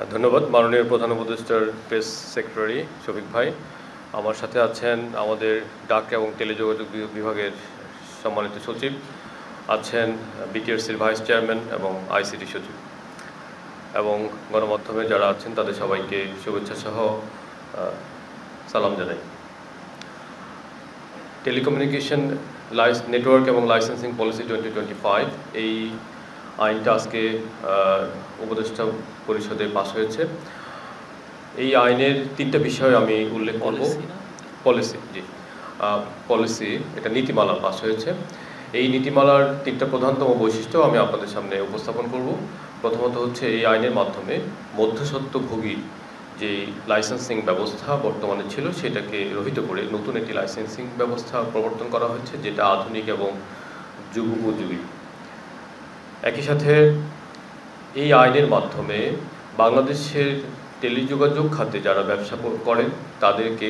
ধন্যবাদ মাননীয় প্রধান উপদেষ্টার প্রেস সেক্রেটারি শফিক ভাই। আমার সাথে আছেন আমাদের ডাক এবং টেলিযোগাযোগ বিভাগের সম্মানিত সচিব, আছেন বিটিআরসির ভাইস চেয়ারম্যান এবং আইসিটি সচিব, এবং গণমাধ্যমে যারা আছেন তাদের সবাইকে শুভেচ্ছা সহ সালাম জানাই। টেলিকমিউনিকেশন নেটওয়ার্ক এবং লাইসেন্সিং পলিসি 2025 এই আইনটা আজকে উপদেষ্টা পরিষদে পাস হয়েছে। এই আইনের তিনটা বিষয় আমি উল্লেখ করব। পলিসি এটা নীতিমালা পাস হয়েছে। এই নীতিমালার তিনটা প্রধানতম বৈশিষ্ট্য আমি আপনাদের সামনে উপস্থাপন করব। প্রথমত হচ্ছে এই আইনের মাধ্যমে মধ্যস্বত্বভোগী যে লাইসেন্সিং ব্যবস্থা বর্তমানে ছিল সেটাকে রহিত করে নতুন একটি লাইসেন্সিং ব্যবস্থা প্রবর্তন করা হয়েছে, যেটা আধুনিক এবং যুগোপযোগী। একই সাথে এই আইনের মাধ্যমে বাংলাদেশের টেলিযোগাযোগ খাতে যারা ব্যবসা করেন তাদেরকে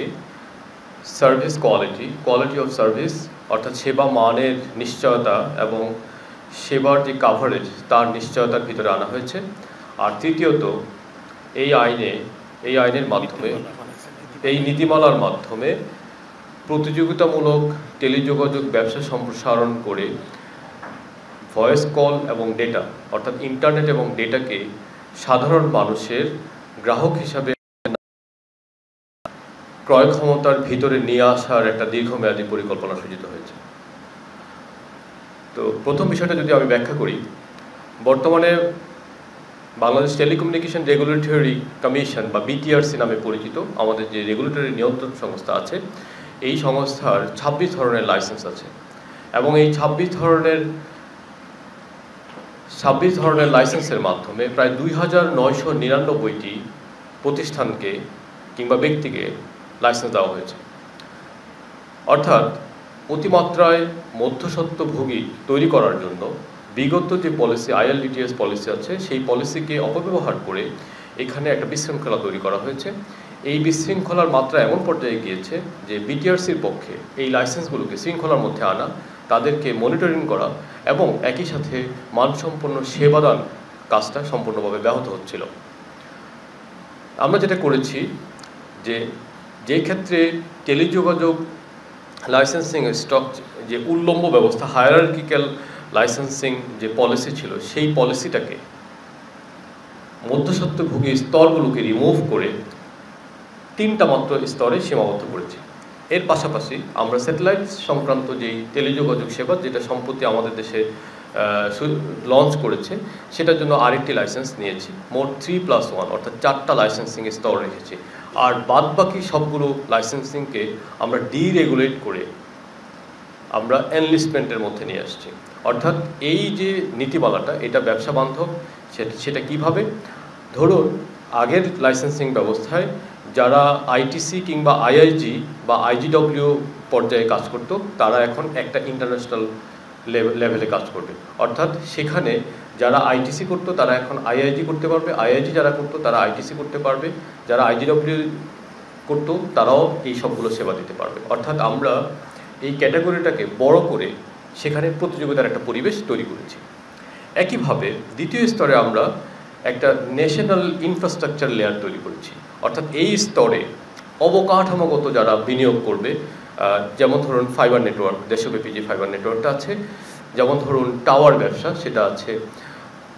সার্ভিস কোয়ালিটি অফ সার্ভিস অর্থাৎ সেবা মানের নিশ্চয়তা এবং সেবার যে কাভারেজ তার নিশ্চয়তার ভিতরে আনা হয়েছে। আর তৃতীয়ত এই আইনের মাধ্যমে এই নীতিমালার মাধ্যমে প্রতিযোগিতামূলক টেলিযোগাযোগ ব্যবসা সম্প্রসারণ করে ভয়েস কল এবং ডেটা অর্থাৎ ইন্টারনেট এবং ডেটাকে সাধারণ মানুষের গ্রাহক হিসাবে ক্রয় ক্ষমতার ভিতরে নিয়ে আসার একটা দীর্ঘমেয়াদী পরিকল্পনা সূচিত হয়েছে। তো প্রথম বিষয়টা যদি আমি ব্যাখ্যা করি, বর্তমানে বাংলাদেশ টেলিকমিউনিকেশন রেগুলেটরি কমিশন বা বিটিআরসি নামে পরিচিত আমাদের যে রেগুলেটরি নিয়ন্ত্রণ সংস্থা আছে, এই সংস্থার 26 ধরনের লাইসেন্স আছে এবং এই 26 ধরনের লাইসেন্সের মাধ্যমে প্রায় 2999টি প্রতিষ্ঠানকে কিংবা ব্যক্তিকে লাইসেন্স দেওয়া হয়েছে। অর্থাৎ অতিমাত্রায় মধ্যস্বত্বভোগী তৈরি করার জন্য বিগত যে পলিসি আইএলডিটিএস পলিসি আছে সেই পলিসিকে অপব্যবহার করে এখানে একটা বিশৃঙ্খলা তৈরি করা হয়েছে। এই বিশৃঙ্খলার মাত্রা এমন পর্যায়ে গিয়েছে যে বিটিআরসির পক্ষে এই লাইসেন্সগুলোকে শৃঙ্খলার মধ্যে আনা, তাদেরকে মনিটরিং করা এবং একই সাথে মানসম্পন্ন সেবাদান কাজটা সম্পূর্ণভাবে ব্যাহত হচ্ছিল। আমরা যেটা করেছি যে ক্ষেত্রে টেলিযোগাযোগ লাইসেন্সিং স্টক যে উল্লম্ব ব্যবস্থা হায়ারার্কিক্যাল লাইসেন্সিং যে পলিসি ছিল, সেই পলিসিটাকে মধ্যস্বত্বভোগী স্তরগুলোকে রিমুভ করে 3টা মাত্র স্তরে সীমাবদ্ধ করেছি। এর পাশাপাশি আমরা স্যাটেলাইট সংক্রান্ত যেই টেলিযোগাযোগ সেবা যেটা সম্প্রতি আমাদের দেশে লঞ্চ করেছে, সেটার জন্য আরেকটি লাইসেন্স নিয়েছি। মোট 3+1 অর্থাৎ 4টা লাইসেন্সিং স্তর রেখেছি। আর বাদবাকি সবগুলো লাইসেন্সিংকে আমরা ডিরেগুলেট করে আমরা এনলিস্টমেন্টের মধ্যে নিয়ে আসছি। অর্থাৎ এই যে নীতিমালাটা এটা ব্যবসা বান্ধব। সেটা কিভাবে? ধরুন আগের লাইসেন্সিং ব্যবস্থায় যারা আইটিসি কিংবা আইআইজি বা আইজিডব্লিউ পর্যায়ে কাজ করতো তারা এখন একটা ইন্টারন্যাশনাল লেভেলে কাজ করবে। অর্থাৎ সেখানে যারা আইটিসি করতো তারা এখন আইআইজি করতে পারবে, আইআইজি যারা করতো তারা আইটিসি করতে পারবে, যারা আইজিডব্লিউ করতো তারাও এই সবগুলো সেবা দিতে পারবে। অর্থাৎ আমরা এই ক্যাটাগরিটাকে বড় করে সেখানে প্রতিযোগিতার একটা পরিবেশ তৈরি করেছি। একইভাবে দ্বিতীয় স্তরে আমরা একটা ন্যাশনাল ইনফ্রাস্ট্রাকচার লেয়ার তৈরি করেছি। অর্থাৎ এই স্তরে অবকাঠামোগত যারা বিনিয়োগ করবে, যেমন ধরুন ফাইবার নেটওয়ার্ক, দেশব্যাপী যে ফাইবার নেটওয়ার্কটা আছে, যেমন ধরুন টাওয়ার ব্যবসা সেটা আছে,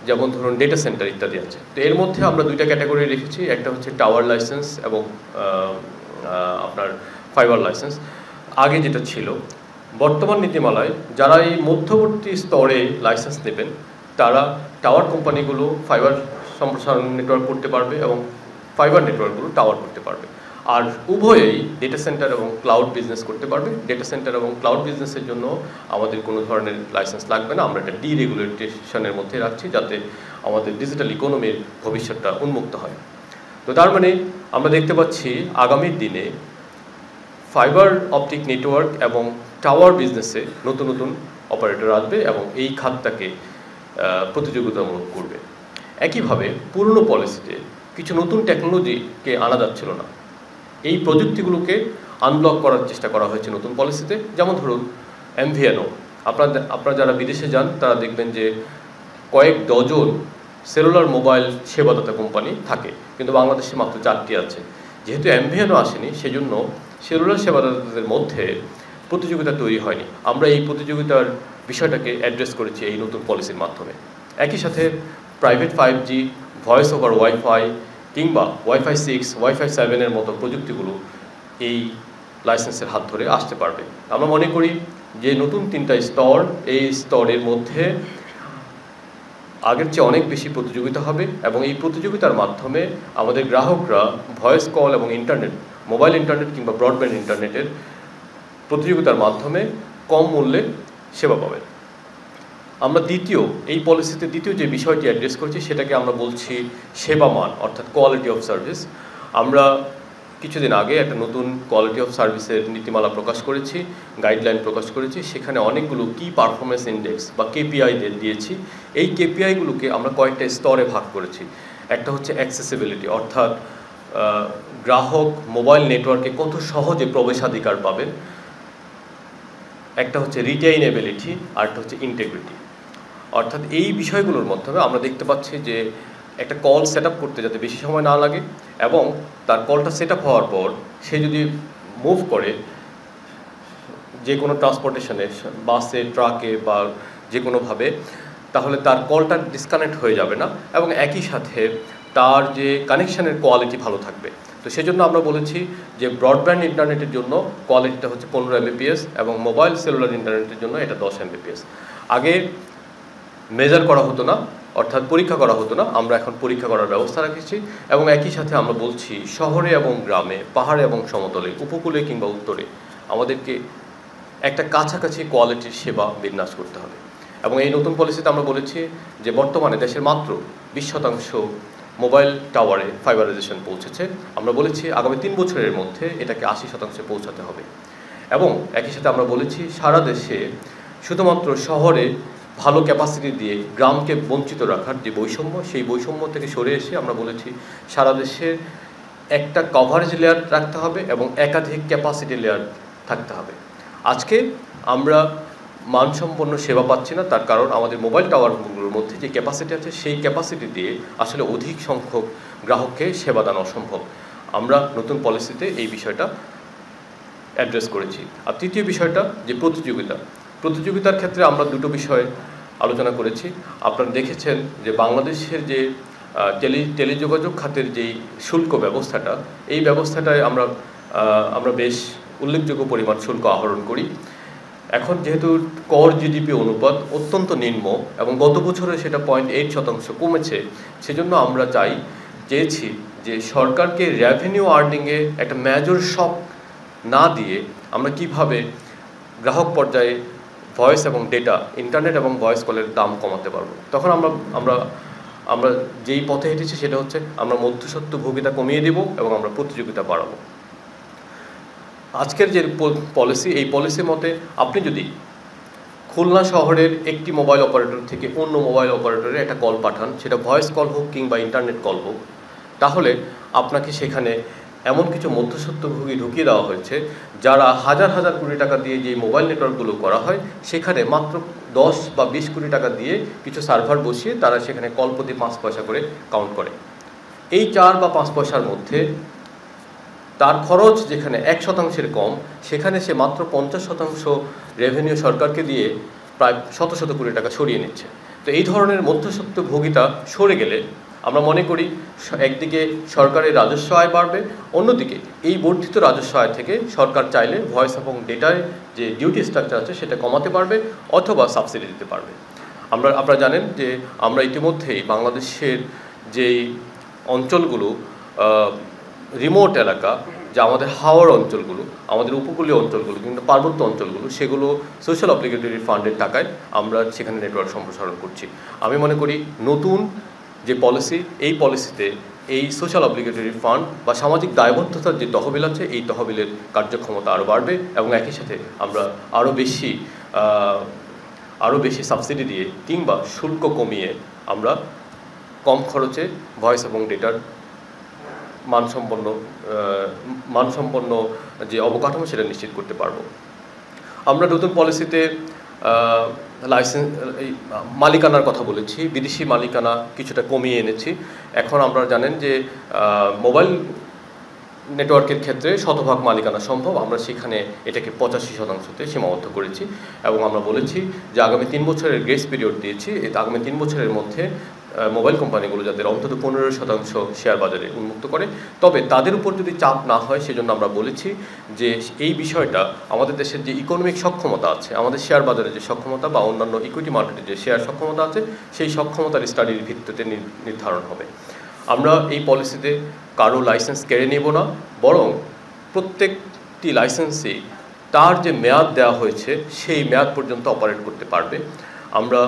যেমন ধরুন ডেটা সেন্টার ইত্যাদি আছে। তো এর মধ্যে আমরা 2টা ক্যাটাগরি রেখেছি, একটা হচ্ছে টাওয়ার লাইসেন্স এবং আপনার ফাইবার লাইসেন্স। আগে যেটা ছিল, বর্তমান নীতিমালায় যারা এই মধ্যবর্তী স্তরে লাইসেন্স নেবেন তারা টাওয়ার কোম্পানিগুলো ফাইবার সম্প্রসারণ নেটওয়ার্ক করতে পারবে এবং ফাইবার নেটওয়ার্কগুলো টাওয়ার করতে পারবে। আর উভয়েই ডেটা সেন্টার এবং ক্লাউড বিজনেস করতে পারবে। ডেটা সেন্টার এবং ক্লাউড বিজনেসের জন্য আমাদের কোনো ধরনের লাইসেন্স লাগবে না। আমরা একটা ডিরেগুলেটেশনের মধ্যে রাখছি যাতে আমাদের ডিজিটাল ইকোনমির ভবিষ্যৎটা উন্মুক্ত হয়। তো তার মানে আমরা দেখতে পাচ্ছি আগামী দিনে ফাইবার অপটিক নেটওয়ার্ক এবং টাওয়ার বিজনেসে নতুন নতুন অপারেটর আসবে এবং এই খাতটাকে প্রতিযোগিতামূলক করবে। একইভাবে পুরনো পলিসিতে কিছু নতুন টেকনোলজিকে আনা যাচ্ছিল না। এই প্রযুক্তিগুলোকে আনব্লক করার চেষ্টা করা হয়েছে নতুন পলিসিতে। যেমন ধরুন MVNO, আপনারা যারা বিদেশে যান তারা দেখবেন যে কয়েক ডজন সেলুলার মোবাইল সেবাদাতা কোম্পানি থাকে, কিন্তু বাংলাদেশে মাত্র 4টি আছে। যেহেতু এমভিএনও আসেনি, সেজন্য সেলুলার সেবাদাতাদের মধ্যে প্রতিযোগিতা তৈরি হয়নি। আমরা এই প্রতিযোগিতার বিষয়টাকে অ্যাড্রেস করেছি এই নতুন পলিসির মাধ্যমে। একই সাথে private 5G, voice over wifi কিংবা ওয়াইফাই 6, ওয়াইফাই 7-এর মতো প্রযুক্তিগুলো এই লাইসেন্সের হাত ধরে আসতে পারবে। আমরা মনে করি যে নতুন 3টা স্তর, এই স্তরের মধ্যে আগের চেয়ে অনেক বেশি প্রতিযোগিতা হবে এবং এই প্রতিযোগিতার মাধ্যমে আমাদের গ্রাহকরা ভয়েস কল এবং ইন্টারনেট, মোবাইল ইন্টারনেট কিংবা ব্রডব্যান্ড ইন্টারনেটের প্রতিযোগিতার মাধ্যমে কম মূল্যে সেবা পাবে। আমরা এই পলিসিতে দ্বিতীয় যে বিষয়টি অ্যাড্রেস করছি সেটাকে আমরা বলছি সেবা মান, অর্থাৎ কোয়ালিটি অফ সার্ভিস। আমরা কিছুদিন আগে একটা নতুন কোয়ালিটি অফ সার্ভিসের নীতিমালা প্রকাশ করেছি, গাইডলাইন প্রকাশ করেছি। সেখানে অনেকগুলো কি পারফরমেন্স ইন্ডেক্স বা কেপিআই দিয়েছি। এই কেপিআইগুলোকে আমরা কয়েকটা স্তরে ভাগ করেছি। একটা হচ্ছে অ্যাক্সেসিবিলিটি, অর্থাৎ গ্রাহক মোবাইল নেটওয়ার্কে কত সহজে প্রবেশাধিকার পাবেন। একটা হচ্ছে রিটেইনেবিলিটি, আর একটা হচ্ছে ইন্টিগ্রিটি। অর্থাৎ এই বিষয়গুলোর মাধ্যমে আমরা দেখতে পাচ্ছি যে একটা কল সেট আপ করতে যাতে বেশি সময় না লাগে, এবং তার কলটা সেট আপ হওয়ার পর সে যদি মুভ করে যে কোনো ট্রান্সপোর্টেশনে, বাসে, ট্রাকে বা যে কোনোভাবে, তাহলে তার কলটা ডিসকানেক্ট হয়ে যাবে না এবং একই সাথে তার যে কানেকশানের কোয়ালিটি ভালো থাকবে। তো সেজন্য আমরা বলেছি যে ব্রডব্যান্ড ইন্টারনেটের জন্য কোয়ালিটিটা হচ্ছে 15 Mbps এবং মোবাইল সেলুলার ইন্টারনেটের জন্য এটা 10 Mbps। আগে মেজার করা হতো না, অর্থাৎ পরীক্ষা করা হতো না, আমরা এখন পরীক্ষা করার ব্যবস্থা রেখেছি। এবং একই সাথে আমরা বলছি শহরে এবং গ্রামে, পাহাড়ে এবং সমতলে, উপকূলে কিংবা উত্তরে আমাদেরকে একটা কাছাকাছি কোয়ালিটির সেবা বিন্যাস করতে হবে। এবং এই নতুন পলিসিতে আমরা বলেছি যে বর্তমানে দেশের মাত্র 20% মোবাইল টাওয়ারে ফাইবারাইজেশন পৌঁছেছে। আমরা বলেছি আগামী 3 বছরের মধ্যে এটাকে 80% পৌঁছাতে হবে। এবং একই সাথে আমরা বলেছি সারা দেশে শুধুমাত্র শহরে ভালো ক্যাপাসিটি দিয়ে গ্রামকে বঞ্চিত রাখার যে বৈষম্য, সেই বৈষম্য থেকে সরে এসে আমরা বলেছি সারা দেশে একটা কভারেজ লেয়ার রাখতে হবে এবং একাধিক ক্যাপাসিটি লেয়ার থাকতে হবে। আজকে আমরা মানসম্পন্ন সেবা পাচ্ছি না, তার কারণ আমাদের মোবাইল টাওয়ারগুলোর মধ্যে যে ক্যাপাসিটি আছে সেই ক্যাপাসিটি দিয়ে আসলে অধিক সংখ্যক গ্রাহককে সেবা দান অসম্ভব। আমরা নতুন পলিসিতে এই বিষয়টা অ্যাড্রেস করেছি। আর তৃতীয় বিষয়টা যে প্রতিযোগিতার ক্ষেত্রে আমরা দুটো বিষয় আলোচনা করেছি। আপনারা দেখেছেন যে বাংলাদেশের যে টেলিযোগাযোগ খাতের যেই শুল্ক ব্যবস্থাটা, এই ব্যবস্থাটায় আমরা বেশ উল্লেখযোগ্য পরিমাণ শুল্ক আহরণ করি। এখন যেহেতু কর জিডিপি অনুপাত অত্যন্ত নিম্ন এবং গত বছরে সেটা 0.8% কমেছে, সেজন্য আমরা চেয়েছি যে সরকারকে রেভিনিউ আর্নিংয়ে একটা মেজর শক না দিয়ে আমরা কিভাবে গ্রাহক পর্যায়ে ভয়েস এবং ডেটা, ইন্টারনেট এবং ভয়েস কলের দাম কমাতে পারবো। তখন আমরা যেই পথে হেঁটেছি সেটা হচ্ছে আমরা মধ্যস্বত্বভোগিতা কমিয়ে দেব এবং আমরা প্রতিযোগিতা বাড়াবো। আজকের যে পলিসি, এই পলিসির মতে আপনি যদি খুলনা শহরের একটি মোবাইল অপারেটর থেকে অন্য মোবাইল অপারেটরে একটা কল পাঠান, সেটা ভয়েস কল হোক কিংবা ইন্টারনেট কল হোক, তাহলে আপনাকে সেখানে এমন কিছু মধ্যস্বত্বভোগী ঢুকিয়ে দেওয়া হয়েছে যারা হাজার হাজার কোটি টাকা দিয়ে যে মোবাইল নেটওয়ার্কগুলো করা হয় সেখানে মাত্র 10 বা 20 কোটি টাকা দিয়ে কিছু সার্ভার বসিয়ে তারা সেখানে কল প্রতি 5 পয়সা করে কাউন্ট করে। এই 4 বা 5 পয়সার মধ্যে তার খরচ যেখানে 1% কম, সেখানে সে মাত্র 50% রেভিনিউ সরকারকে দিয়ে প্রায় শত শত কোটি টাকা সরিয়ে নিচ্ছে। তো এই ধরনের মধ্যস্বত্বভোগিতা সরে গেলে আমরা মনে করি একদিকে সরকারের রাজস্ব আয় বাড়বে, অন্যদিকে এই বর্ধিত রাজস্ব আয় থেকে সরকার চাইলে ভয়েস এবং ডেটায় যে ডিউটি স্ট্রাকচার আছে সেটা কমাতে পারবে অথবা সাবসিডি দিতে পারবে। আপনারা জানেন যে আমরা ইতিমধ্যেই বাংলাদেশের যেই অঞ্চলগুলো রিমোট এলাকা, যা আমাদের হাওড় অঞ্চলগুলো, আমাদের উপকূলীয় অঞ্চলগুলো কিন্তু পার্বত্য অঞ্চলগুলো, সেগুলো সোশ্যাল অব্লিগেটরি ফান্ডের টাকায় আমরা সেখানে নেটওয়ার্ক সম্প্রসারণ করছি। আমি মনে করি নতুন যে পলিসি, এই পলিসিতে এই সোশ্যাল অব্লিগেটরি ফান্ড বা সামাজিক দায়বদ্ধতার যে তহবিল আছে, এই তহবিলের কার্যক্ষমতা আরও বাড়বে এবং একই সাথে আমরা আরও বেশি সাবসিডি দিয়ে কিংবা শুল্ক কমিয়ে আমরা কম খরচে ভয়েস এবং ডেটার মানসম্পন্ন যে অবকাঠামো সেটা নিশ্চিত করতে পারবো। আমরা নতুন পলিসিতে লাইসেন্স এই মালিকানার কথা বলেছি, বিদেশি মালিকানা কিছুটা কমিয়ে এনেছি। এখন আপনারা জানেন যে মোবাইল নেটওয়ার্কের ক্ষেত্রে শতভাগ মালিকানা সম্ভব, আমরা সেখানে এটাকে 85%তে সীমাবদ্ধ করেছি এবং আমরা বলেছি যে আগামী 3 বছরের গ্রেস পিরিয়ড দিয়েছি। আগামী 3 বছরের মধ্যে মোবাইল কোম্পানিগুলো যাদের অন্তত 15% শেয়ার বাজারে উন্মুক্ত করে, তবে তাদের উপর যদি চাপ না হয় সেজন্য আমরা বলেছি যে এই বিষয়টা আমাদের দেশের যে ইকোনমিক সক্ষমতা আছে, আমাদের শেয়ার বাজারে যে সক্ষমতা বা অন্যান্য ইকুইটি মার্কেটে যে শেয়ার সক্ষমতা আছে, সেই সক্ষমতার স্টাডির ভিত্তিতে নির্ধারণ হবে। আমরা এই পলিসিতে কারো লাইসেন্স কেড়ে নেব না, বরং প্রত্যেকটি লাইসেন্সেই তার যে মেয়াদ দেওয়া হয়েছে সেই মেয়াদ পর্যন্ত অপারেট করতে পারবে। আমরা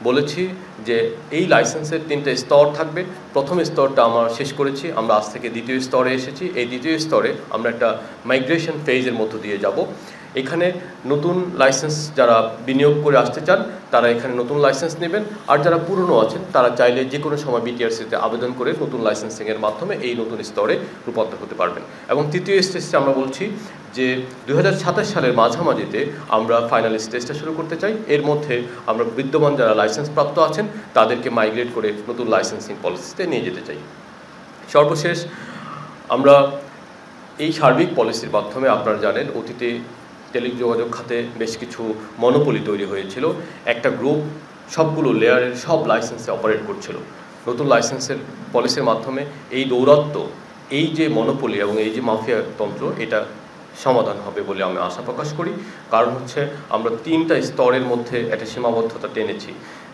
বলেছি যে এই লাইসেন্সের 3টে স্তর থাকবে। প্রথম স্তরটা আমরা শেষ করেছি, আমরা আজ থেকে দ্বিতীয় স্তরে এসেছি। এই দ্বিতীয় স্তরে আমরা একটা মাইগ্রেশন ফেজের মধ্য দিয়ে যাব। এখানে নতুন লাইসেন্স যারা বিনিয়োগ করে আসতে চান তারা এখানে নতুন লাইসেন্স নেবেন, আর যারা পুরনো আছেন তারা চাইলে যে কোনো সময় বিটিআরসিতে আবেদন করে নতুন লাইসেন্সিংয়ের মাধ্যমে এই নতুন স্তরে রূপান্তর হতে পারবেন। এবং তৃতীয় স্টেজে আমরা বলছি যে 2027 সালের মাঝামাঝিতে আমরা ফাইনাল স্টেজটা শুরু করতে চাই। এর মধ্যে আমরা বিদ্যমান যারা লাইসেন্স প্রাপ্ত আছেন তাদেরকে মাইগ্রেট করে নতুন লাইসেন্সিং পলিসিতে নিয়ে যেতে চাই। সর্বশেষ আমরা এই সার্বিক পলিসির মাধ্যমে আপনারা জানেন অতীতে টেলিযোগাযোগ খাতে বেশ কিছু মনোপলি তৈরি হয়েছিল। একটা গ্রুপ সবগুলো লেয়ারের সব লাইসেন্সে অপারেট করছিল। নতুন লাইসেন্সের পলিসির মাধ্যমে এই দৌরাত্ম্য, এই যে মনোপলি এবং এই যে মাফিয়া তন্ত্র, এটা সমাধান হবে বলে আমি আশা প্রকাশ করি। কারণ হচ্ছে আমরা 3টা স্তরের মধ্যে একটা সীমাবদ্ধতা টেনেছি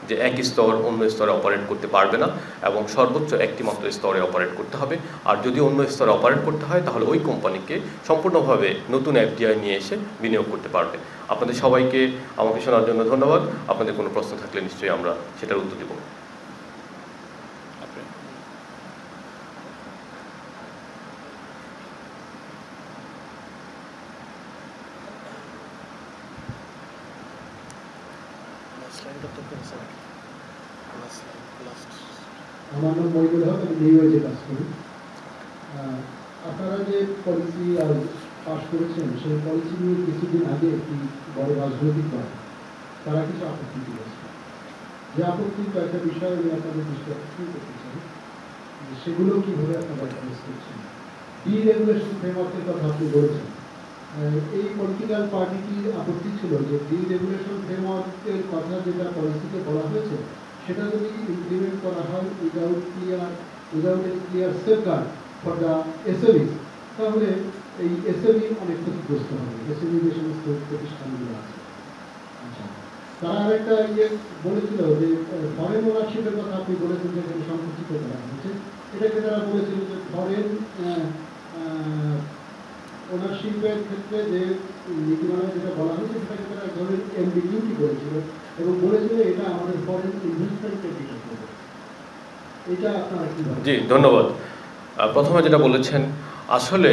যে এক স্তর অন্য স্তরে অপারেট করতে পারবে না এবং সর্বোচ্চ একটি মাত্র স্তরে অপারেট করতে হবে। আর যদি অন্য স্তরে অপারেট করতে হয় তাহলে ওই কোম্পানিকে সম্পূর্ণভাবে নতুন এফডিআই নিয়ে এসে বিনিয়োগ করতে পারবে। আপনাদের সবাইকে আমাকে শোনার জন্য ধন্যবাদ। আপনাদের কোনো প্রশ্ন থাকলে নিশ্চয়ই আমরা সেটার উত্তর দেব। আমার নাম মহিদুল হক, আমি নিউজে কাজ করি। আপনারা যে পলিসি পাস করেছেন সেই পলিসি নিয়ে কিছুদিন আগে একটি বড় রাজনৈতিক দল তারা কিছু আপত্তি তুলেছে। যে আপত্তি কয়েকটা বিষয় আমি আপনাদের দৃষ্টি আকর্ষণ করতে চাই, সেগুলো কীভাবে আপনারা অ্যাড্রেস করছেন। ডিরেগুলেশন ফ্রেমওয়ার্কের কথা আপনি বলেছেন। এই পলিটিক্যাল পার্টিটির আপত্তি ছিল যে ডিরেগুলেশন ফ্রেমওয়ার্কের কথা যেটা পলিসিতে বলা হয়েছে সেটা যদি ইমপ্লিমেন্ট করা হয় without a clear safeguard for the SMEs, তাহলে এই এসএমই অনেক ক্ষতিগ্রস্ত হবে, এসএমই যে সমস্ত প্রতিষ্ঠানগুলো আছে। আচ্ছা, তারা আরেকটা বলেছিল যে ফরেন ওনারশিপের কথা আপনি বলেছেন যে এখানে সংকুচিত করা হয়েছে। এটাকে তারা বলেছিল যে ফরেন ওনারশিপের ক্ষেত্রে যে নীতিমালায় যেটা বলা হয়েছে সেটাকে তারা এক ধরনের এমবিগিউটি করেছিল এবং বলেছিল এটা আমাদের ফরেন ইনভেস্টমেন্টকে দিতে হবে। এটা আপনারা কি বলেন? জি, ধন্যবাদ। প্রথমে যেটা বলেছেন, আসলে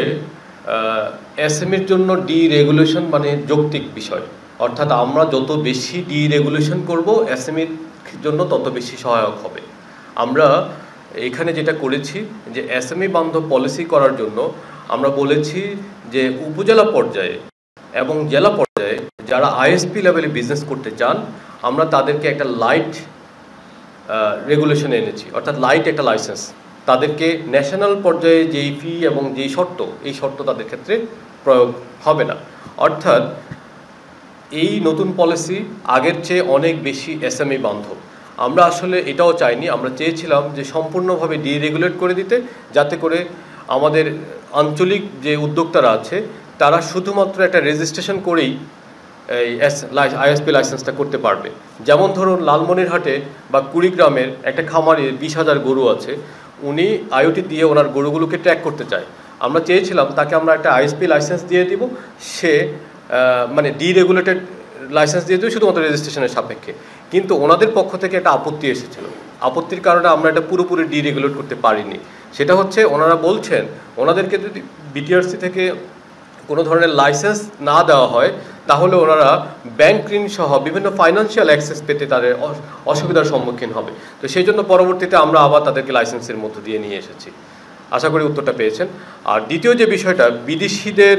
এসএমইর জন্য ডিরেগুলেশন মানে যৌক্তিক বিষয়, অর্থাৎ আমরা যত বেশি ডিরেগুলেশন করব এসএমইর জন্য তত বেশি সহায়ক হবে। আমরা এখানে যেটা করেছি যে এসএমই বান্ধব পলিসি করার জন্য আমরা বলেছি যে উপজেলা পর্যায়ে এবং জেলা পর্যায়ে যারা আইএসপি লেভেলে বিজনেস করতে চান আমরা তাদেরকে একটা লাইট রেগুলেশন এনেছি, অর্থাৎ লাইট একটা লাইসেন্স। তাদেরকে ন্যাশনাল পর্যায়ে যেই ফি এবং যেই শর্ত, এই শর্ত তাদের ক্ষেত্রে প্রয়োগ হবে না। অর্থাৎ এই নতুন পলিসি আগের চেয়ে অনেক বেশি এসএমই বান্ধব। আমরা আসলে এটাও চাইনি, আমরা চেয়েছিলাম যে সম্পূর্ণভাবে ডিরেগুলেট করে দিতে, যাতে করে আমাদের আঞ্চলিক যে উদ্যোক্তারা আছে তারা শুধুমাত্র একটা রেজিস্ট্রেশন করেই এই আইএসপি লাইসেন্সটা করতে পারবে। যেমন ধরুন লালমনিরহাটে বা কুড়িগ্রামের একটা খামারে 20,000 গরু আছে, উনি আইওটি দিয়ে ওনার গরুগুলোকে ট্র্যাক করতে চায়। আমরা চেয়েছিলাম তাকে আমরা একটা আইএসপি লাইসেন্স দিয়ে দিব, সে মানে ডিরেগুলেটেড লাইসেন্স দিয়ে দেবে শুধুমাত্র রেজিস্ট্রেশনের সাপেক্ষে। কিন্তু ওনাদের পক্ষ থেকে একটা আপত্তি এসেছিল, আপত্তির কারণে আমরা এটা পুরোপুরি ডিরেগুলেট করতে পারিনি। সেটা হচ্ছে ওনারা বলছেন ওনাদেরকে যদি বিটিআরসি থেকে কোনো ধরনের লাইসেন্স না দেওয়া হয় তাহলে ওনারা ব্যাংক ঋণ সহ বিভিন্ন ফাইন্যান্সিয়াল অ্যাক্সেস পেতে তাদের অসুবিধার সম্মুখীন হবে। তো সেই জন্য পরবর্তীতে আমরা আবার তাদেরকে লাইসেন্সের মধ্য দিয়ে নিয়ে এসেছি। আশা করি উত্তরটা পেয়েছেন। আর দ্বিতীয় যে বিষয়টা, বিদেশিদের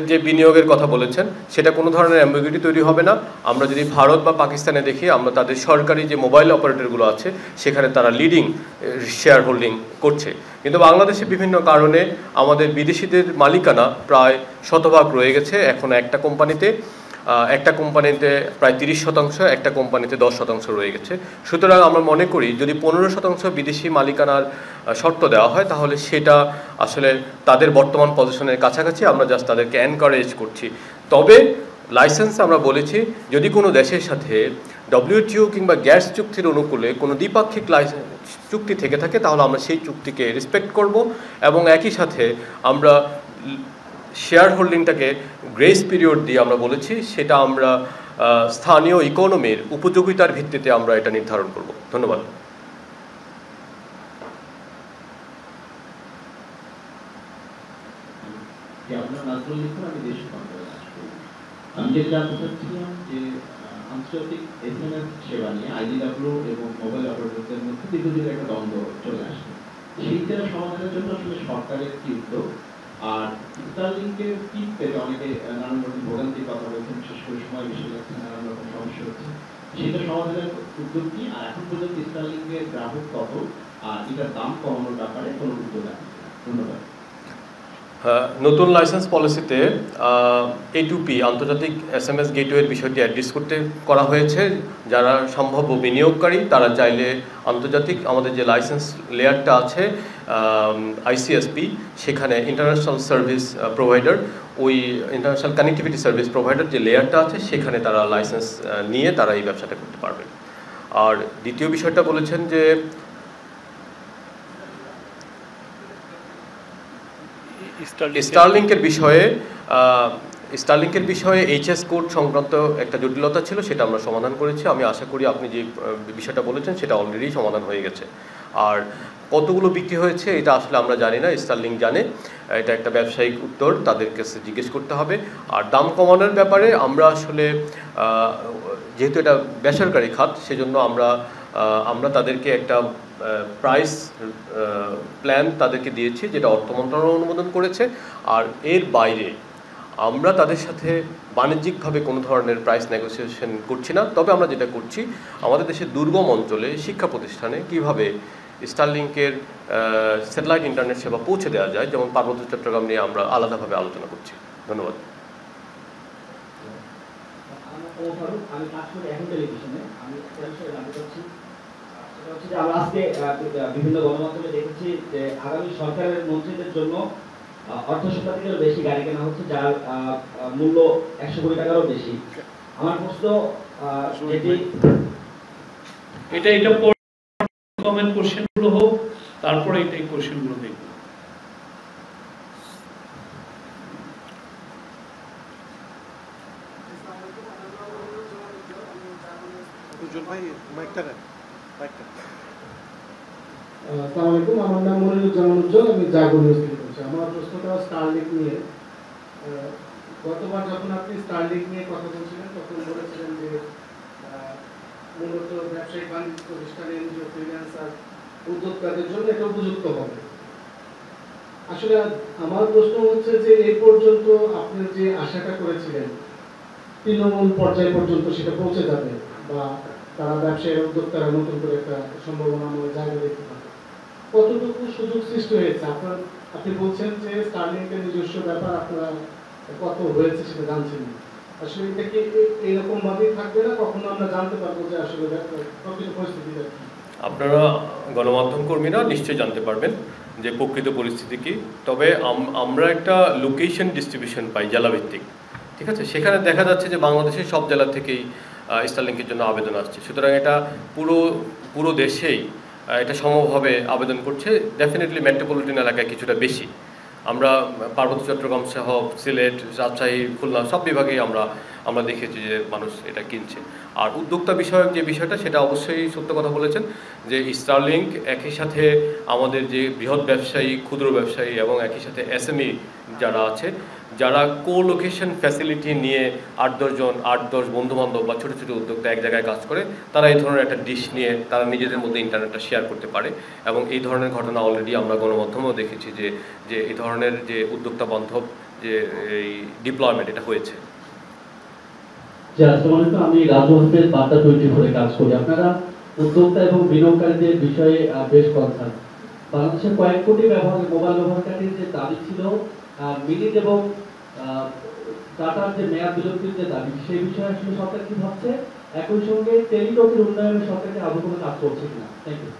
যে বিনিয়োগের কথা বলেছেন সেটা কোনো ধরনের অ্যাম্বিগুইটি তৈরি হবে না। আমরা যদি ভারত বা পাকিস্তানে দেখি, আমরা তাদের সরকারি যে মোবাইল অপারেটরগুলো আছে সেখানে তারা লিডিং শেয়ার হোল্ডিং করছে, কিন্তু বাংলাদেশে বিভিন্ন কারণে আমাদের বিদেশিদের মালিকানা প্রায় শতভাগ রয়ে গেছে এখন একটা কোম্পানিতে। একটা কোম্পানিতে প্রায় 30%, একটা কোম্পানিতে 10% রয়ে গেছে। সুতরাং আমরা মনে করি যদি 15% বিদেশি মালিকানার শর্ত দেওয়া হয় তাহলে সেটা আসলে তাদের বর্তমান পজিশনের কাছাকাছি, আমরা জাস্ট তাদেরকে এনকারেজ করছি। তবে লাইসেন্স আমরা বলেছি যদি কোনো দেশের সাথে WTO কিংবা গ্যাস চুক্তির অনুকূলে কোনো দ্বিপাক্ষিক চুক্তি থেকে থাকে তাহলে আমরা সেই চুক্তিকে রেসপেক্ট করব, এবং একই সাথে আমরা শেয়ার হোল্ডিংটাকে গ্রেস পিরিয়ড দিয়ে আমরা বলেছি সেটা আমরা স্থানীয় ইকোনমির উপযোগিতার ভিত্তিতে আমরা এটা নির্ধারণ করব। ধন্যবাদ। আমি যেটা জানতে চাচ্ছিলাম যে আন্তর্জাতিক SMS সেবা নিয়ে IDW এবং মোবাইল অপারেটরদের মধ্যে দীর্ঘদিনের একটা দ্বন্দ্ব চলে আসছে, সেইটা সমাধানের জন্য আসলে সরকারের কি উদ্যোগ? আর স্টারলিংকের টিপ পেতে অনেকে নানান রকম ভোগান্তির কথা বলছেন, বিশেষ করে সময় বেশি লাগছে, নানান রকম সমস্যা হচ্ছে, সেটা সমাধানের উদ্যোগ কি? আর এখন পর্যন্ত স্টারলিংকের গ্রাহক কত, আর এটার দাম কমানোর ব্যাপারে কোনো উদ্যোগ আছে? ধন্যবাদ। নতুন লাইসেন্স পলিসিতে A2P আন্তর্জাতিক SMS গেটওয়ের বিষয়টি অ্যাড্রেস করা হয়েছে। যারা সম্ভাব্য বিনিয়োগকারী তারা চাইলে আন্তর্জাতিক আমাদের যে লাইসেন্স লেয়ারটা আছে ICSP, সেখানে ইন্টারন্যাশনাল সার্ভিস প্রোভাইডার, ওই ইন্টারন্যাশনাল কানেক্টিভিটি সার্ভিস প্রোভাইডার যে লেয়ারটা আছে সেখানে তারা লাইসেন্স নিয়ে তারা এই ব্যবসাটা করতে পারবে। আর দ্বিতীয় বিষয়টা বলেছেন যে স্টারলিংকের বিষয়ে HS কোড সংক্রান্ত একটা জটিলতা ছিল, সেটা আমরা সমাধান করেছি। আমি আশা করি আপনি যে বিষয়টা বলেছেন সেটা অলরেডি সমাধান হয়ে গেছে। আর কতগুলো বিক্রি হয়েছে এটা আসলে আমরা জানি না, স্টারলিং জানে, এটা একটা ব্যবসায়িক উত্তর তাদের কাছে জিজ্ঞেস করতে হবে। আর দাম কমানোর ব্যাপারে আমরা আসলে যেহেতু এটা বেসরকারি খাত সেজন্য আমরা তাদেরকে একটা প্রাইস প্ল্যান তাদেরকে দিয়েছি যেটা অর্থ মন্ত্রণালয় অনুমোদন করেছে। আর এর বাইরে আমরা তাদের সাথে বাণিজ্যিকভাবে কোনো ধরনের প্রাইস নেগোসিয়েশন করছি না। তবে আমরা যেটা করছি আমাদের দেশের দুর্গম অঞ্চলে শিক্ষা প্রতিষ্ঠানে কিভাবে স্টারলিংকের স্যাটেলাইট ইন্টারনেট সেবা পৌঁছে দেওয়া যায়, যেমন পার্বত্য চট্টগ্রাম নিয়ে আমরা আলাদাভাবে আলোচনা করছি। ধন্যবাদ। আমি কাজ করি এখন টেলিভিশনে। আমি জানতে চাচ্ছি যে আমরা আজকে বিভিন্ন গণমাধ্যমে দেখেছি যে আগামী সরকারের মন্ত্রীদের জন্য অর্ধ শতাধিকেরও বেশি গাড়ি কেনা হচ্ছে, যার মূল্য 100 কোটি টাকারও বেশি। আমার প্রশ্ন এটা কমেন্ট কোশ্চেনগুলো হোক, তারপরে এই কোশ্চেনগুলো দেখব। আসসালামু আলাইকুম, আমার নাম মনিরুজ্জামান উজ্জ্বল, আমি জাগো নিউজ থেকে বলছি। আমার প্রশ্নটা স্টারলিংক নিয়ে। গতবার যখন আপনি স্টারলিংক নিয়ে কথা বলছিলেন তখন বলেছিলেন যে মূলত ব্যবসায়িক বাণিজ্য প্রতিষ্ঠান, এনজিও, ফ্রিল্যান্সার, উদ্যোক্তাদের জন্য এটা উপযুক্ত হবে। আসলে আমার প্রশ্ন হচ্ছে যে এই পর্যন্ত আপনি যে আশাটা করেছিলেন তৃণমূল পর্যায় পর্যন্ত সেটা পৌঁছে যাবে বা তারা ব্যবসায়ী উদ্যোক্তারা নতুন করে একটা সম্ভাবনাময় জায়গা দেখতে পাবে, কতটুকু সুযোগ সৃষ্টি হয়েছে? আপনি বলছেন যে স্টারলিংকের নিজস্ব ব্যাপার আপনারা কত হয়েছে সেটা জানছেন না। আসলে এটা কি এইরকম ভাবেই থাকবে না? কখনো আমরা জানতে পারবো যে আসলে প্রকৃত পরিস্থিতি কি? আপনারা গণমাধ্যম কর্মীরা নিশ্চয়ই জানতে পারবেন যে প্রকৃত পরিস্থিতি কি। তবে আমরা একটা লোকেশন ডিস্ট্রিবিউশন পাই জেলাভিত্তিক, ঠিক আছে? সেখানে দেখা যাচ্ছে যে বাংলাদেশের সব জেলা থেকেই স্টারলিংকের জন্য আবেদন আসছে। সুতরাং এটা পুরো দেশেই এটা সমভাবে আবেদন করছে। ডেফিনেটলি মেট্রোপলিটন এলাকায় কিছুটা বেশি। আমরা পার্বত্য চট্টগ্রাম সহ সিলেট, রাজশাহী, খুলনা সব বিভাগেই আমরা দেখেছি যে মানুষ এটা কিনছে। আর উদ্যোক্তা বিষয়ক যে বিষয়টা সেটা অবশ্যই সত্য কথা বলেছেন যে স্টারলিংক একই সাথে আমাদের যে বৃহৎ ব্যবসায়ী, ক্ষুদ্র ব্যবসায়ী এবং একই সাথে SME যারা আছে, যারা কোলোকেশন ফ্যাসিলিটি নিয়ে 8-10 বন্ধুবান্ধব বা ছোটো ছোটো উদ্যোক্তা এক জায়গায় কাজ করে, তারা এই ধরনের একটা ডিশ নিয়ে তারা নিজেদের মধ্যে ইন্টারনেটটা শেয়ার করতে পারে। এবং এই ধরনের ঘটনা অলরেডি আমরা গণমাধ্যমেও দেখেছি যে এই ধরনের যে উদ্যোক্তা বান্ধব যে এই ডিপ্লয়মেন্ট এটা হয়েছে। জি, আসসালামু আলাইকুম। আমি রাজু আহমেদ, বার্তা 24 কাজ করি। আপনারা উদ্যোক্তা এবং বিনিয়োগকারীদের বিষয়ে বেশ কনসার্ন। বাংলাদেশে কয়েক কোটি মোবাইল ব্যবহারকারীর যে দাবি ছিল মিনিট এবং ডাটার যে মেয়াদ বিলম্বিত যে দাবি, সেই বিষয়ে আসলে সরকার কি ভাবছে? একই সঙ্গে টেলিটকের উন্নয়নে সরকারকে আদৌ কোনো কাজ করছে কিনা? Thank you.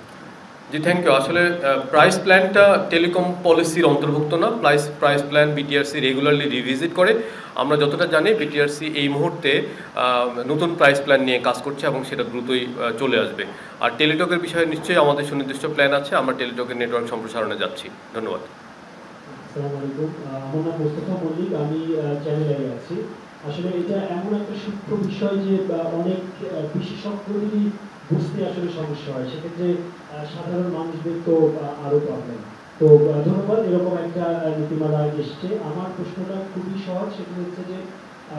জি, থ্যাংক ইউ। আসলে প্রাইস প্ল্যানটা টেলিকম পলিসির অন্তর্ভুক্ত না। Price plan BTRC regularly revisit করে। আমরা যতটা জানি বিটিআরসি এই মুহূর্তে নতুন প্রাইস প্ল্যান নিয়ে কাজ করছে এবং সেটা দ্রুতই চলে আসবে। আর টেলিটকের বিষয়ে নিশ্চয়ই আমাদের সুনির্দিষ্ট প্ল্যান আছে। আমরা টেলিটকের নেটওয়ার্ক সম্প্রসারণে যাচ্ছি। ধন্যবাদ। আসসালামু আলাইকুম। আমার নাম মোস্তফা মল্লিক, আমি চ্যানেলে আছি। আসলে এটা এমন একটা সূক্ষ্ম বিষয় যে অনেক বিশেষজ্ঞদেরই বুঝতে আসলে সমস্যা হয়, সেক্ষেত্রে সাধারণ মানুষদের তো আরো প্রবলেম। তো ধন্যবাদ, এরকম একটা নীতিমালা এসছে। আমার প্রশ্নটা খুবই সহজ, সেটা হচ্ছে যে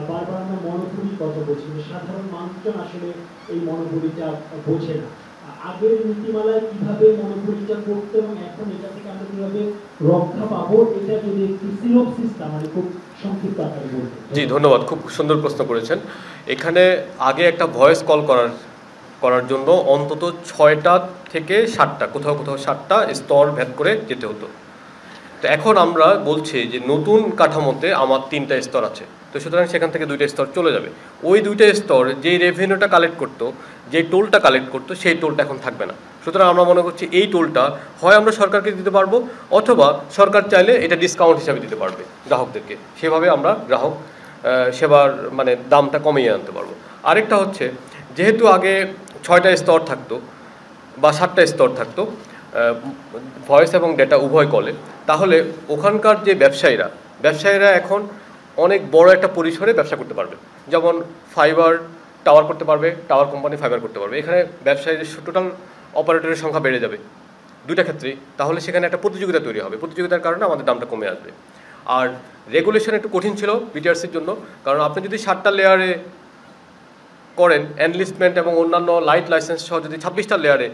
বারবার আমরা মনোপুরির কথা বলছি, সাধারণ মানুষজন আসলে এই মনোপুরিটা বোঝে না। আগের নীতিমালায় কিভাবে মনোপুরিটা করতে এবং এখন এটা থেকে আমরা কিভাবে রক্ষা পাবো, এটা যদি একটু সিনোপসিস মানে খুব সংক্ষিপ্ত আকারে বলতে। জি, ধন্যবাদ। খুব সুন্দর প্রশ্ন করেছেন। এখানে আগে একটা ভয়েস কল করার জন্য অন্তত 6টা থেকে 7টা, কোথাও 7টা স্তর ভেদ করে যেতে হতো। তো এখন আমরা বলছি যে নতুন কাঠামোতে আমার 3টা স্তর আছে, তো সুতরাং সেখান থেকে 2টা স্তর চলে যাবে। ওই 2টা স্তর যেই রেভিনিউটা কালেক্ট করতো, যেই টোলটা কালেক্ট করতো, সেই টোলটা এখন থাকবে না। সুতরাং আমরা মনে করছি এই টোলটা হয় আমরা সরকারকে দিতে পারবো, অথবা সরকার চাইলে এটা ডিসকাউন্ট হিসাবে দিতে পারবে গ্রাহকদেরকে। সেভাবে আমরা গ্রাহক সেবার মানে দামটা কমিয়ে আনতে পারবো। আরেকটা হচ্ছে, যেহেতু আগে 6টা স্তর থাকতো বা 7টা স্তর থাকতো ভয়েস এবং ডেটা উভয় কলে, তাহলে ওখানকার যে ব্যবসায়ীরা এখন অনেক বড় একটা পরিসরে ব্যবসা করতে পারবে। যেমন ফাইবার টাওয়ার করতে পারবে, টাওয়ার কোম্পানি ফাইবার করতে পারবে। এখানে ব্যবসায়ীদের টোটাল অপারেটরের সংখ্যা বেড়ে যাবে 2টা ক্ষেত্রেই। তাহলে সেখানে একটা প্রতিযোগিতা তৈরি হবে, প্রতিযোগিতার কারণে আমাদের দামটা কমে আসবে। আর রেগুলেশন একটু কঠিন ছিল বিটিআরসির জন্য, কারণ আপনি যদি 7টা লেয়ারে করেন এনলিস্টমেন্ট এবং অন্যান্য লাইট লাইসেন্স সহ, যদি 26টা লেয়ারে,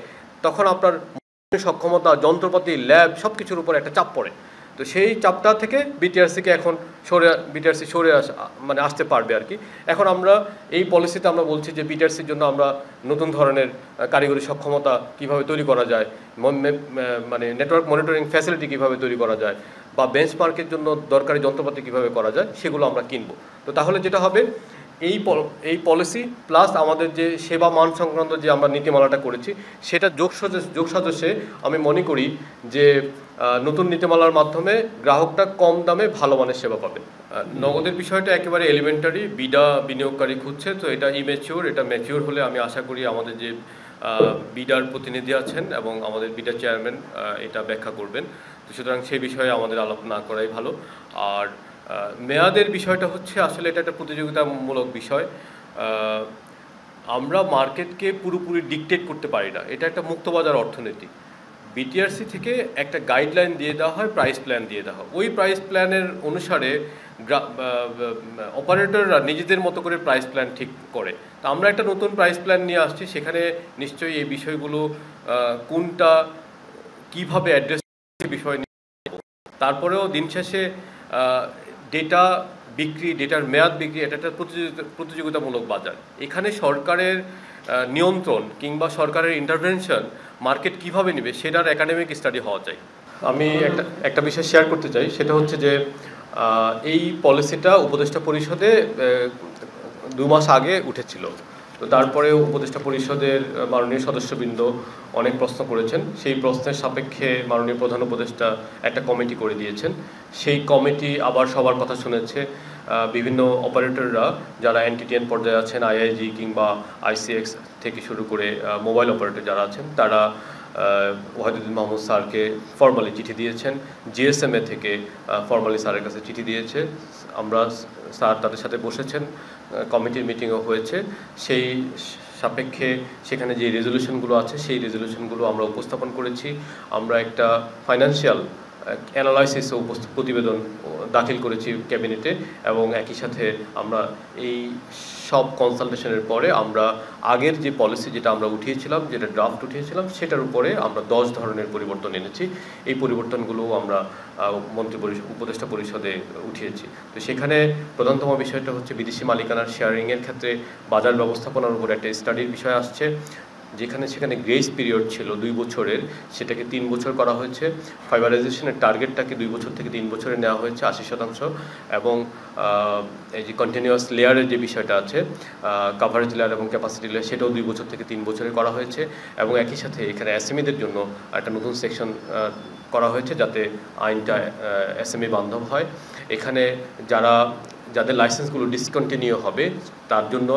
তখন আপনার সক্ষমতা, যন্ত্রপাতি, ল্যাব সব কিছুর উপর একটা চাপ পড়ে। তো সেই চাপটা থেকে বিটিআরসি সরে আসতে পারবে আর কি। এখন আমরা এই পলিসিতে আমরা বলছি যে বিটিআরসির জন্য আমরা নতুন ধরনের কারিগরি সক্ষমতা কিভাবে তৈরি করা যায়, মানে নেটওয়ার্ক মনিটরিং ফ্যাসিলিটি কিভাবে তৈরি করা যায়, বা বেঞ্চমার্কের জন্য দরকারি যন্ত্রপাতি কিভাবে করা যায়, সেগুলো আমরা কিনবো। তো তাহলে যেটা হবে, এই পলিসি প্লাস আমাদের যে সেবা মান সংক্রান্ত যে আমরা নীতিমালাটা করেছি, সেটা যোগসাজশে আমি মনে করি যে নতুন নীতিমালার মাধ্যমে গ্রাহকটা কম দামে ভালো মানের সেবা পাবে। নগদের বিষয়টা একেবারে এলিমেন্টারি, বিনিয়োগকারী খুঁজছে, তো এটা ইমেচিওর। এটা ম্যাচিওর হলে আমি আশা করি আমাদের যে বিডার প্রতিনিধি আছেন এবং আমাদের বিডার চেয়ারম্যান এটা ব্যাখ্যা করবেন। তো সুতরাং সেই বিষয়ে আমাদের আলাপ না করাই ভালো। আর মেয়াদের বিষয়টা হচ্ছে, আসলে এটা একটা প্রতিযোগিতামূলক বিষয়। আমরা মার্কেটকে পুরোপুরি ডিকটেট করতে পারি না, এটা একটা মুক্তবাজার অর্থনীতি। বিটিআরসি থেকে একটা গাইডলাইন দিয়ে দেওয়া হয়, প্রাইস প্ল্যান দিয়ে দেওয়া হয়। ওই প্রাইস প্ল্যানের অনুসারে অপারেটররা নিজেদের মতো করে প্রাইস প্ল্যান ঠিক করে। তো আমরা একটা নতুন প্রাইস প্ল্যান নিয়ে আসছি, সেখানে নিশ্চয়ই এই বিষয়গুলো কোনটা কীভাবে অ্যাড্রেস বিষয় নিয়ে। তারপরেও দিন শেষে ডেটার মেয়াদ বিক্রি, এটা একটা প্রতিযোগিতামূলক বাজার। এখানে সরকারের নিয়ন্ত্রণ কিংবা সরকারের ইন্টারভেনশন মার্কেট কিভাবে নেবে, সেটার একাডেমিক স্টাডি হওয়া চাই। আমি একটা বিষয় শেয়ার করতে চাই, সেটা হচ্ছে যে এই পলিসিটা উপদেষ্টা পরিষদে 2 মাস আগে উঠেছিল। তো তারপরে উপদেষ্টা পরিষদের মাননীয় সদস্যবৃন্দ অনেক প্রশ্ন করেছেন। সেই প্রশ্নের সাপেক্ষে মাননীয় প্রধান উপদেষ্টা একটা কমিটি করে দিয়েছেন। সেই কমিটি আবার সবার কথা শুনেছে। বিভিন্ন অপারেটররা যারা এনটিটিএন পর্যায়ে আছেন, আইআইজি কিংবা আইসিএক্স থেকে শুরু করে মোবাইল অপারেটর যারা আছেন, তারা ওয়াহিদুদ্দিন মাহমুদ স্যারকে ফর্মালি চিঠি দিয়েছেন। জিএসএমএ থেকে ফর্মালি স্যারের কাছে চিঠি দিয়েছে। স্যার তাদের সাথে বসেছেন, কমিটির মিটিংও হয়েছে। সেই সাপেক্ষে সেখানে যে রেজলিউশনগুলো আছে, সেই রেজলিউশনগুলো আমরা উপস্থাপন করেছি। আমরা একটা ফাইন্যান্সিয়াল অ্যানালাইসিস ও প্রতিবেদন দাখিল করেছি ক্যাবিনেটে, এবং একই সাথে আমরা এই সব কনসালটেশনের পরে আমরা আগের যে পলিসি যেটা আমরা উঠিয়েছিলাম, যেটা ড্রাফট উঠিয়েছিলাম, সেটার উপরে আমরা 10 ধরনের পরিবর্তন এনেছি। এই পরিবর্তনগুলো আমরা উপদেষ্টা পরিষদে উঠিয়েছি। তো সেখানে প্রধানতম বিষয়টা হচ্ছে বিদেশি মালিকানার শেয়ারিংয়ের ক্ষেত্রে বাজার ব্যবস্থাপনার উপর একটা স্টাডির বিষয় আসছে, সেখানে গ্রেস পিরিয়ড ছিল 2 বছরের, সেটাকে 3 বছর করা হয়েছে। ফাইবারাইজেশনের টার্গেটটাকে 2 বছর থেকে 3 বছরে নেওয়া হয়েছে 80%, এবং এই যে কন্টিনিউয়াস লেয়ারের যে বিষয়টা আছে, কাভারেজ লেয়ার এবং ক্যাপাসিটি লেয়ার, সেটাও 2 বছর থেকে 3 বছরে করা হয়েছে। এবং একই সাথে এখানে এসএমইদের জন্য একটা নতুন সেকশন করা হয়েছে যাতে আইনটা এসএমই বান্ধব হয়। এখানে যাদের লাইসেন্সগুলো ডিসকন্টিনিউ হবে তার জন্য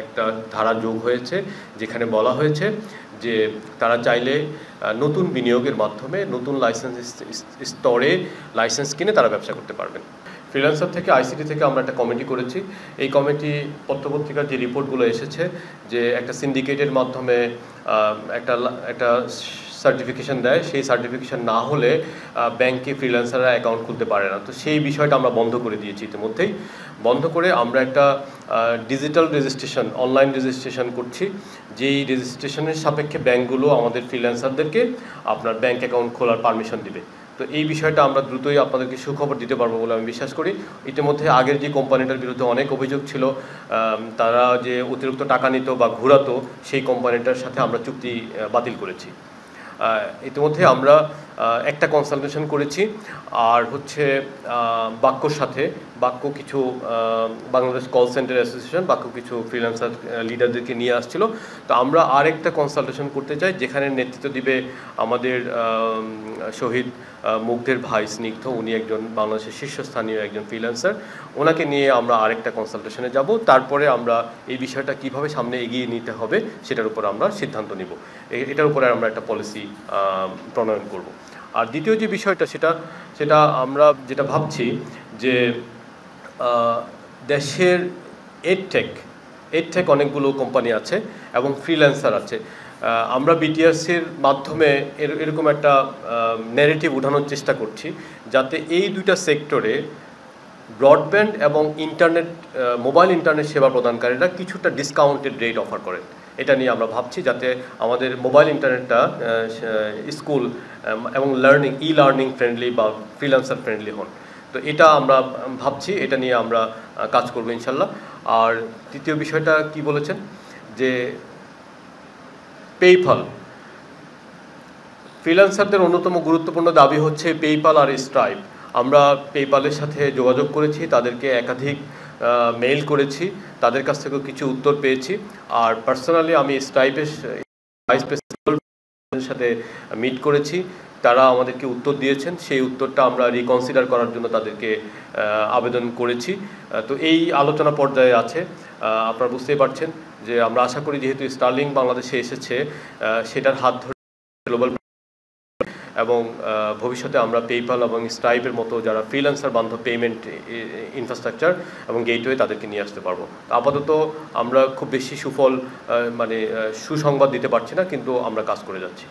একটা ধারা যোগ হয়েছে, যেখানে বলা হয়েছে যে তারা চাইলে নতুন বিনিয়োগের মাধ্যমে নতুন লাইসেন্স স্তরে লাইসেন্স কিনে তারা ব্যবসা করতে পারবেন। ফ্রিল্যান্সার থেকে আইসিটি থেকে আমরা একটা কমিটি করেছি। এই কমিটি পত্রপত্রিকার যে রিপোর্টগুলো এসেছে যে একটা সিন্ডিকেটের মাধ্যমে একটা সার্টিফিকেশন দেয়, সেই সার্টিফিকেশন না হলে ব্যাংকে ফ্রিল্যান্সাররা অ্যাকাউন্ট খুলতে পারে না। তো সেই বিষয়টা আমরা বন্ধ করে দিয়েছি ইতিমধ্যেই। বন্ধ করে আমরা একটা ডিজিটাল রেজিস্ট্রেশন, অনলাইন রেজিস্ট্রেশন করছি, যেই রেজিস্ট্রেশনের সাপেক্ষে ব্যাংকগুলো আমাদের ফ্রিল্যান্সারদেরকে আপনার ব্যাংক অ্যাকাউন্ট খোলার পারমিশন দিবে। তো এই বিষয়টা আমরা দ্রুতই আপনাদেরকে সুখবর দিতে পারবো বলে আমি বিশ্বাস করি। ইতিমধ্যে আগের যে কোম্পানিটার বিরুদ্ধে অনেক অভিযোগ ছিল, তারা যে অতিরিক্ত টাকা নিত বা ঘুরাতো, সেই কোম্পানিটার সাথে আমরা চুক্তি বাতিল করেছি। ইতিমধ্যে আমরা একটা কনসালটেশন করেছি, আর হচ্ছে বাক্য কিছু বাংলাদেশ কল সেন্টার অ্যাসোসিয়েশন কিছু ফ্রিল্যান্সার লিডারদেরকে নিয়ে আসছিল। তো আমরা আরেকটা কনসালটেশন করতে চাই, যেখানে নেতৃত্ব দিবে আমাদের শহীদ মুগ্ধের ভাই স্নিগ্ধ, উনি একজন বাংলাদেশের শীর্ষস্থানীয় একজন ফ্রিল্যান্সার। ওনাকে নিয়ে আমরা আরেকটা কনসালটেশনে যাব। তারপরে আমরা এই বিষয়টা কিভাবে সামনে এগিয়ে নিতে হবে সেটার উপর আমরা সিদ্ধান্ত নিব। এটার উপরে আমরা একটা পলিসি প্রণয়ন করব। আর দ্বিতীয় যে বিষয়টা সেটা আমরা যেটা ভাবছি যে দেশের এডটেক অনেকগুলো কোম্পানি আছে এবং ফ্রিল্যান্সার আছে। আমরা বিটিআরসির মাধ্যমে এরকম একটা ন্যারেটিভ উঠানোর চেষ্টা করছি যাতে এই দুইটা সেক্টরে ব্রডব্যান্ড এবং মোবাইল ইন্টারনেট সেবা প্রদানকারীরা কিছুটা ডিসকাউন্টেড রেট অফার করেন। এটা নিয়ে আমরা ভাবছি যাতে আমাদের মোবাইল ইন্টারনেটটা স্কুল এবং লার্নিং ফ্রেন্ডলি বা ফ্রিল্যান্সার ফ্রেন্ডলি হন। তো এটা আমরা ভাবছি, এটা নিয়ে আমরা কাজ করবো ইনশাল্লাহ। আর তৃতীয় বিষয়টা কি বলেছেন যে পেপ্যাল, ফ্রিল্যান্সারদের অন্যতম গুরুত্বপূর্ণ দাবি হচ্ছে পেপ্যাল আর স্ট্রাইপ। আমরা পেপ্যালের সাথে যোগাযোগ করেছি, তাদেরকে একাধিক মেইল করেছি, তাদের কাছ থেকেও কিছু উত্তর পেয়েছি। আর পার্সোনালি আমি স্ট্রাইপের ভাইস প্রেসিডেন্টের সাথে মিট করেছি, তারা আমাদেরকে উত্তর দিয়েছেন। সেই উত্তরটা আমরা রিকনসিডার করার জন্য তাদেরকে আবেদন করেছি। তো এই আলোচনা পর্যায়ে আছে। আপনারা বুঝতেই পারছেন যে আমরা আশা করি যেহেতু স্টারলিংক বাংলাদেশে এসেছে, সেটার হাত ধরে গ্লোবাল এবং ভবিষ্যতে আমরা পেপ্যাল এবং স্ট্রাইপের মতো যারা ফ্রিল্যান্সার বান্ধব পেমেন্ট ইনফ্রাস্ট্রাকচার এবং গেটওয়ে তাদেরকে নিয়ে আসতে পারবো। আপাতত আমরা খুব বেশি সুসংবাদ দিতে পারছি না, কিন্তু আমরা কাজ করে যাচ্ছি।